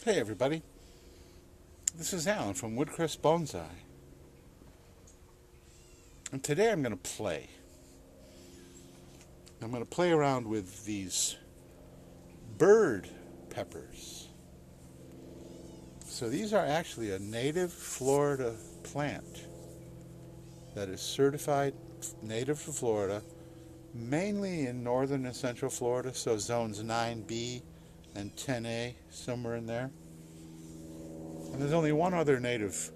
Hey everybody, this is Alan from Woodcrest Bonsai, and today I'm going to play. I'm going to play around with these bird peppers. So these are actually a native Florida plant that is certified native to Florida, mainly in northern and central Florida, so zones 9B and 10A, somewhere in there. And there's only one other native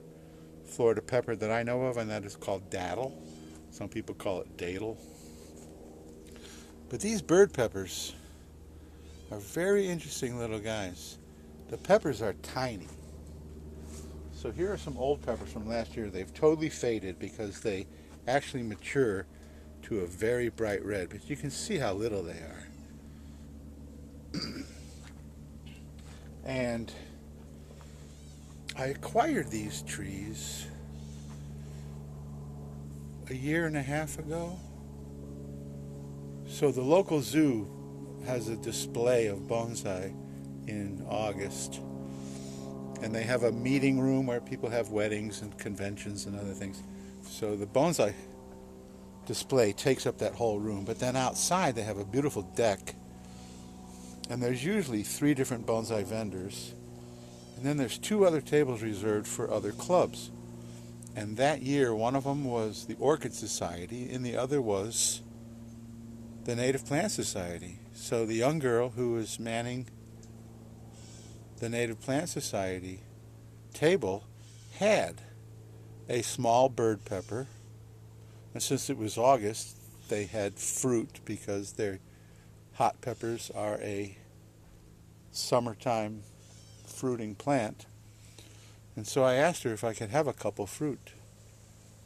Florida pepper that I know of, and that is called daddle. Some people call it daddle. But these bird peppers are very interesting little guys. The peppers are tiny. So here are some old peppers from last year. They've totally faded because they actually mature to a very bright red, but you can see how little they are. And I acquired these trees a year and a half ago. So the local zoo has a display of bonsai in August, and they have a meeting room where people have weddings and conventions and other things. So the bonsai display takes up that whole room, but then outside they have a beautiful deck, and there's usually 3 different bonsai vendors, and then there's 2 other tables reserved for other clubs. And that year one of them was the Orchid Society and the other was the Native Plant Society. So the young girl who was manning the Native Plant Society table had a small bird pepper, and since it was August they had fruit because their hot peppers are a summertime fruiting plant. And so I asked her if I could have a couple fruit,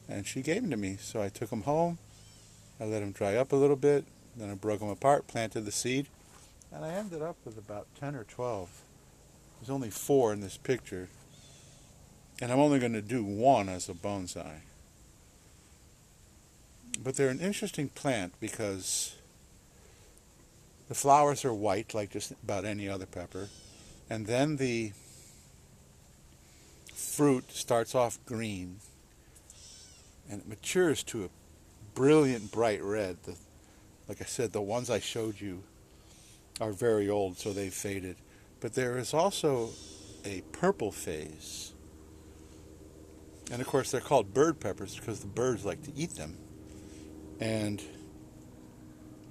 and she gave them to me. So I took them home, I let them dry up a little bit, then I broke them apart, planted the seed, and I ended up with about 10 or 12. There's only 4 in this picture, and I'm only going to do 1 as a bonsai. But they're an interesting plant because the flowers are white like just about any other pepper, and then the fruit starts off green and it matures to a brilliant bright red. Like I said, the ones I showed you are very old, so they've faded. But there is also a purple phase. And of course they're called bird peppers because the birds like to eat them. And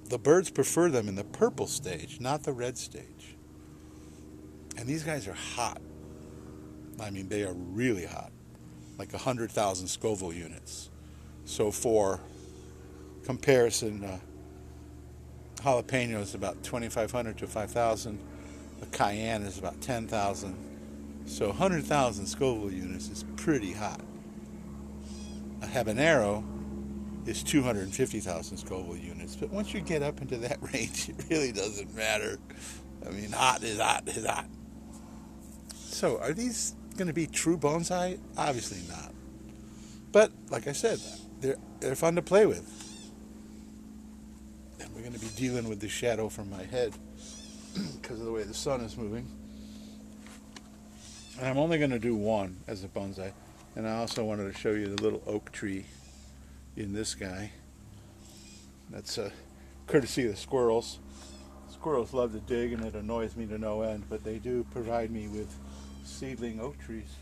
the birds prefer them in the purple stage, not the red stage. And these guys are hot. I mean, they are really hot, like 100,000 scoville units. So for comparison, jalapeno is about 2,500 to 5,000. A cayenne is about 10,000. So 100,000 scoville units is pretty hot. A habanero is 250,000 scoville units. But once you get up into that range, it really doesn't matter. I mean, hot is hot is hot. So are these going to be true bonsai? Obviously not. But like I said, they're fun to play with. And we're going to be dealing with the shadow from my head because of the way the sun is moving. And I'm only going to do 1 as a bonsai. And I also wanted to show you the little oak tree in this guy. That's courtesy of the squirrels. Squirrels love to dig, and it annoys me to no end, but they do provide me with seedling oak trees.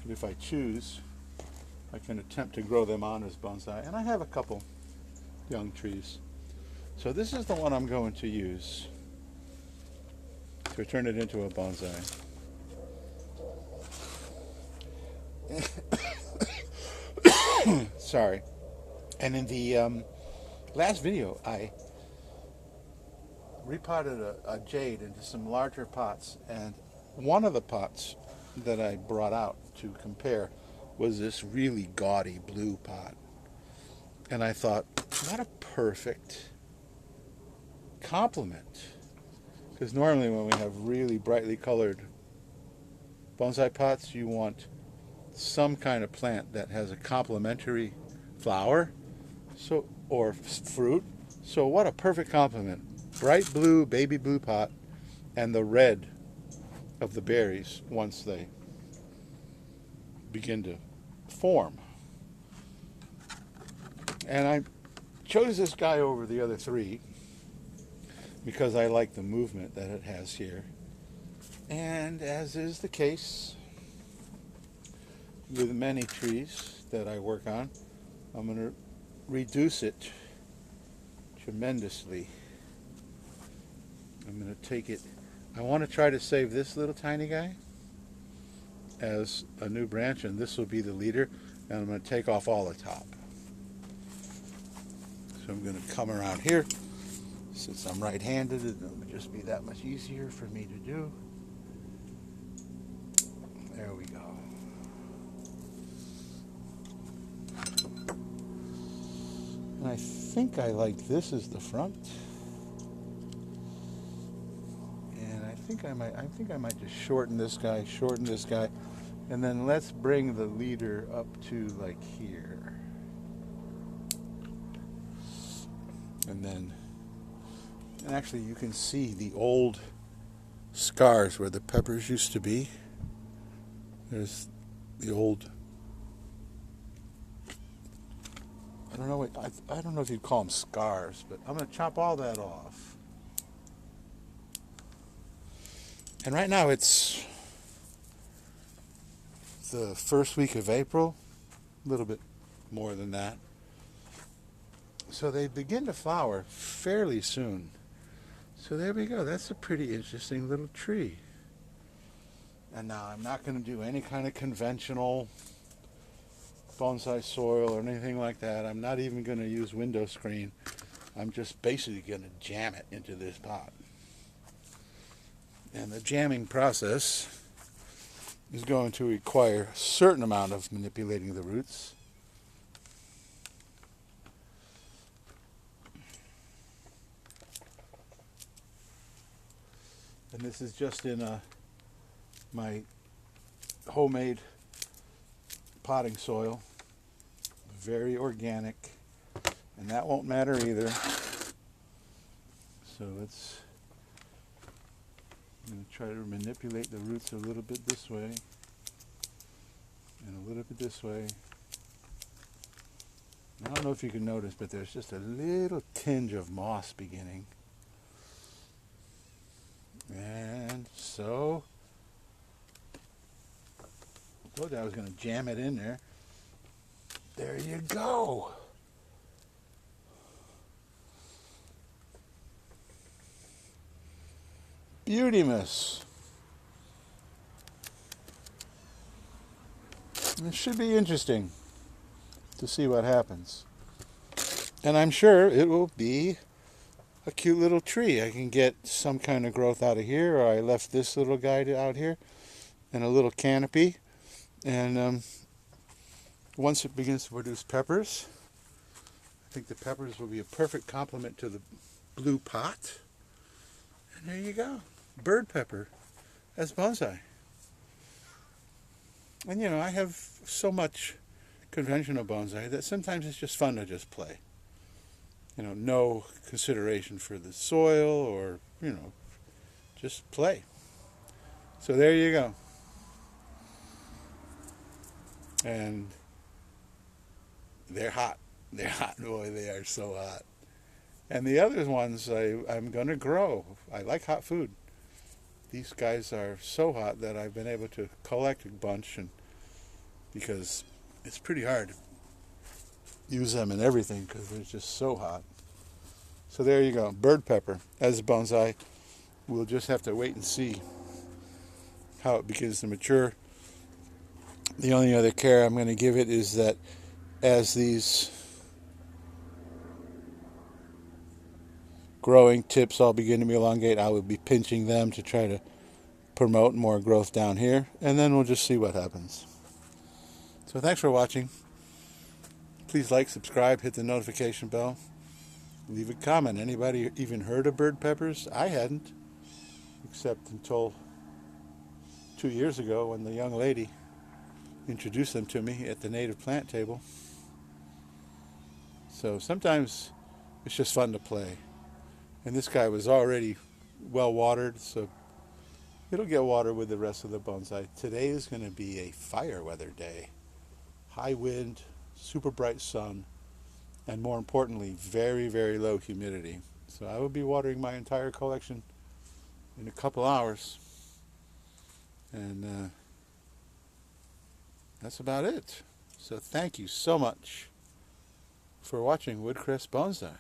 And if I choose, I can attempt to grow them on as bonsai. And I have a couple young trees. So this is the one I'm going to use to turn it into a bonsai. Sorry. And in the last video, I repotted a jade into some larger pots, and one of the pots that I brought out to compare was this really gaudy blue pot. And I thought, what a perfect complement. Because normally when we have really brightly colored bonsai pots, you want some kind of plant that has a complementary flower or fruit. So what a perfect complement. Bright blue, baby blue pot, and the red of the berries once they begin to form. And I chose this guy over the other three because I like the movement that it has here. And as is the case with many trees that I work on, I'm going to reduce it tremendously. I'm going to take it. I want to try to save this little tiny guy as a new branch, and this will be the leader, and I'm going to take off all the top. So I'm going to come around here. Since I'm right-handed, it'll just be that much easier for me to do. There we go. And I think I like this as the front. And I think I might just shorten this guy, and then let's bring the leader up to like here. And actually you can see the old scars where the peppers used to be. There's the old, I don't know if you'd call them scars, but I'm going to chop all that off. And right now it's the first week of April, a little bit more than that. So they begin to flower fairly soon. So there we go. That's a pretty interesting little tree. And now I'm not going to do any kind of conventional bonsai soil or anything like that. I'm not even going to use window screen. I'm just basically going to jam it into this pot. And the jamming process is going to require a certain amount of manipulating the roots. And this is just in my homemade potting soil, very organic, and that won't matter either. So I'm going to try to manipulate the roots a little bit this way and a little bit this way. I don't know if you can notice, but there's just a little tinge of moss beginning. And so, I told you I was going to jam it in there. There you go. Beauty-mas. It should be interesting to see what happens. And I'm sure it will be a cute little tree. I can get some kind of growth out of here, or I left this little guy out here and a little canopy. And once it begins to produce peppers, I think the peppers will be a perfect complement to the blue pot. And there you go. Bird pepper as bonsai. And you know, I have so much conventional bonsai that sometimes it's just fun to just play. You know, no consideration for the soil or, you know, just play. So there you go. And they're hot. They're hot. Boy, they are so hot. And the other ones I'm going to grow. I like hot food. These guys are so hot that I've been able to collect a bunch, and because it's pretty hard to use them in everything because they're just so hot. So there you go. Bird pepper as a bonsai. We'll just have to wait and see how it begins to mature. The only other care I'm going to give it is that as these growing tips all begin to elongate, I will be pinching them to try to promote more growth down here, and then we'll just see what happens. So thanks for watching. Please like, subscribe, hit the notification bell, leave a comment. Anybody even heard of bird peppers? I hadn't, except until 2 years ago when the young lady introduced them to me at the native plant table. So sometimes it's just fun to play. And this guy was already well watered, so It'll get water with the rest of the bonsai. Today is going to be a fire weather day. High wind, super bright sun, and more importantly, very, very low humidity. So I will be watering my entire collection in a couple hours. And that's about it. So thank you so much for watching Woodcrest Bonsai.